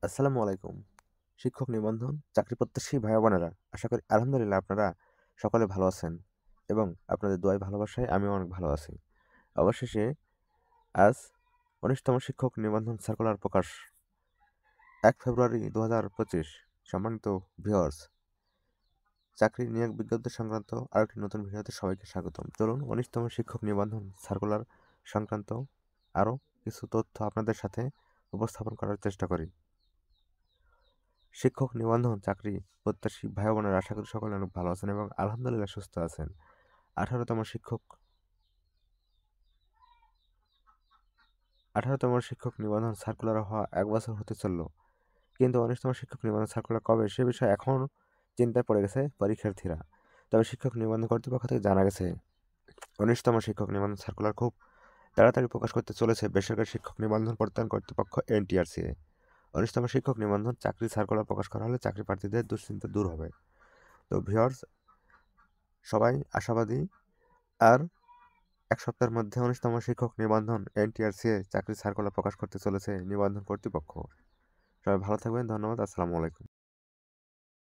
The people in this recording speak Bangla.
আসসালামু আলাইকুম। শিক্ষক নিবন্ধন চাকরি প্রত্যাশী ভাই বোনেরা, আশা করি আলহামদুলিল্লাহ আপনারা সকলে ভালো আছেন এবং আপনাদের দোয়ায় ভালোবাসায় আমিও অনেক ভালো আছি। অবশেষে আজ ১৯তম শিক্ষক নিবন্ধন সার্কুলার প্রকাশ ১ ফেব্রুয়ারি ২০২৫। সম্মানিত ভিউয়ার্স, চাকরি নিয়োগ বিজ্ঞপ্তি সংক্রান্ত আরেকটি নতুন ভিডিওতে সবাইকে স্বাগতম। চলুন ১৯তম শিক্ষক নিবন্ধন সার্কুলার সংক্রান্ত আরও কিছু তথ্য আপনাদের সাথে উপস্থাপন করার চেষ্টা করি। শিক্ষক নিবন্ধন চাকরি প্রত্যাশী ভাই বোনেরা, আশা করি সকলে অনেক ভালো আছেন এবং আলহামদুলিল্লাহ সুস্থ আছেন। 18তম শিক্ষক নিবন্ধন সার্কুলার হওয়া ১ বছর হতে চলল, কিন্তু ১৯তম শিক্ষক নিবন্ধন সার্কুলার কবে সে বিষয়ে এখন চিন্তায় পড়ে গেছে পরীক্ষার্থীরা। তবে শিক্ষক নিবন্ধন কর্তৃপক্ষ থেকে জানা গেছে ১৯তম শিক্ষক নিবন্ধন সার্কুলার খুব তাড়াতাড়ি প্রকাশ করতে চলেছে বেসরকারি শিক্ষক নিবন্ধন প্রত্যয়ন কর্তৃপক্ষ এনটিআরসি। ১৯তম শিক্ষক নিবন্ধন চাকরি সার্কুলার প্রকাশ করা হলে চাকরি প্রার্থীদের দুশ্চিন্তা দূর হবে। তো ভিউয়ার্স, সবাই আশাবাদী। আর ১ সপ্তাহের মধ্যে ১৯তম শিক্ষক নিবন্ধন এনটিআরসি চাকরির সার্কুলার প্রকাশ করতে চলেছে নিবন্ধন কর্তৃপক্ষ। সবাই ভালো থাকবেন। ধন্যবাদ। আসসালামু আলাইকুম।